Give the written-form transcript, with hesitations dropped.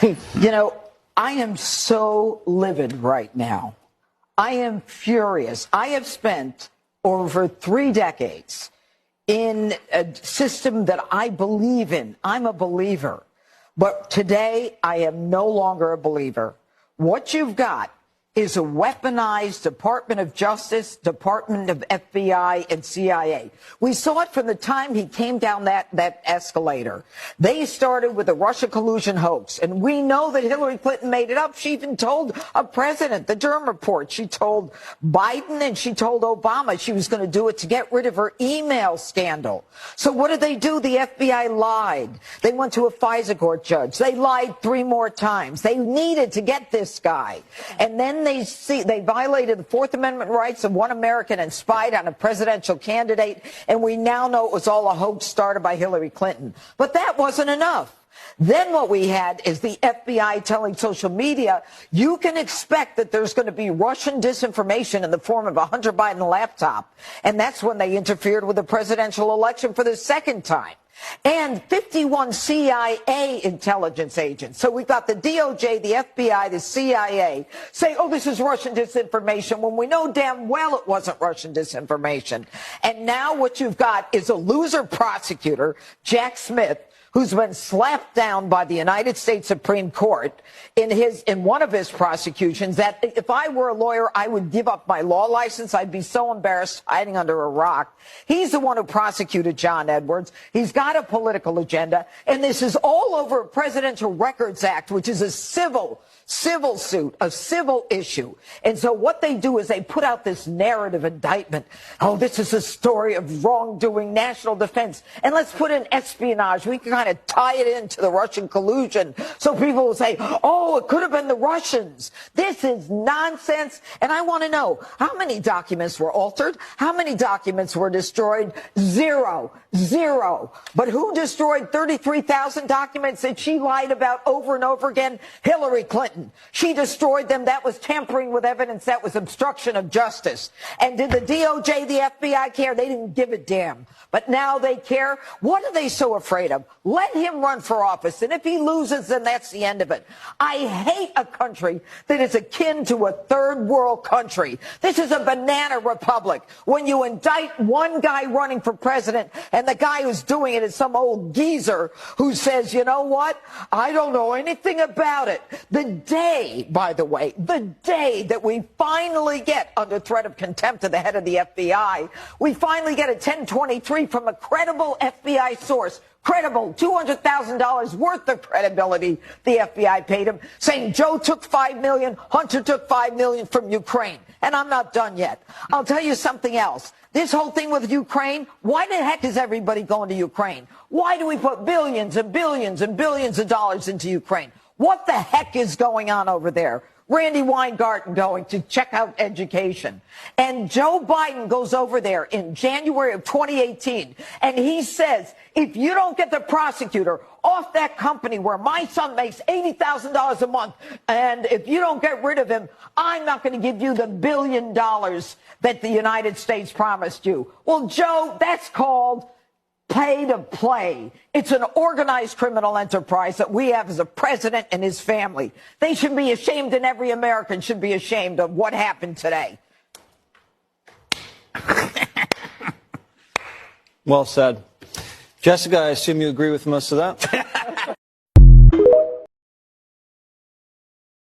You know, I am so livid right now. I am furious. I have spent over 3 decades in a system that I believe in. I'm a believer. But today, I am no longer a believer. What you've got is a weaponized Department of Justice, Department of FBI, and CIA. We saw it from the time he came down that escalator. They started with the Russia collusion hoax, and we know that Hillary Clinton made it up. She even told a president, the Durham report, she told Biden and she told Obama she was going to do it to get rid of her email scandal. So what did they do? The FBI lied. They went to a FISA court judge. They lied 3 more times. They needed to get this guy. And then they violated the Fourth Amendment rights of one American and spied on a presidential candidate. And we now know it was all a hoax started by Hillary Clinton. But that wasn't enough. Then what we had is the FBI telling social media, you can expect that there's going to be Russian disinformation in the form of a Hunter Biden laptop. And that's when they interfered with the presidential election for the second time. And 51 CIA intelligence agents. So we've got the DOJ, the FBI, the CIA say, oh, this is Russian disinformation, when we know damn well it wasn't Russian disinformation. And now what you've got is a loser prosecutor, Jack Smith, who's been slapped down by the United States Supreme Court in one of his prosecutions, that if I were a lawyer, I would give up my law license. I'd be so embarrassed hiding under a rock. He's the one who prosecuted John Edwards. He's got a political agenda. And this is all over a Presidential Records Act, which is a civil suit, a civil issue. And so what they do is they put out this narrative indictment. Oh, this is a story of wrongdoing, national defense. And let's put in espionage. We can kind of tie it into the Russian collusion. So people will say, oh, it could have been the Russians. This is nonsense. And I want to know, how many documents were altered? How many documents were destroyed? Zero. But who destroyed 33,000 documents that she lied about over and over again? Hillary Clinton. She destroyed them. That was tampering with evidence. That was obstruction of justice. And did the DOJ, the FBI care? They didn't give a damn. But now they care. What are they so afraid of? Let him run for office. And if he loses, then that's the end of it. I hate a country that is akin to a third world country. This is a banana republic. When you indict one guy running for president and the guy who's doing it is some old geezer who says, you know what? I don't know anything about it. The day, by the way, the day that we finally get under threat of contempt of the head of the FBI, we finally get a 1023 from a credible FBI source. Credible, $200,000 worth of credibility the FBI paid him, saying Joe took $5 million, Hunter took $5 million from Ukraine. And I'm not done yet. I'll tell you something else. This whole thing with Ukraine, why the heck is everybody going to Ukraine? Why do we put billions and billions and billions of dollars into Ukraine? What the heck is going on over there? Randy Weingarten going to check out education. And Joe Biden goes over there in January of 2018, and he says, if you don't get the prosecutor off that company where my son makes $80,000 a month, and if you don't get rid of him, I'm not going to give you the $1 billion that the United States promised you. Well, Joe, that's called pay to play. It's an organized criminal enterprise that we have as a president and his family. They should be ashamed, and every American should be ashamed of what happened today. Well said. Jessica, I assume you agree with most of that?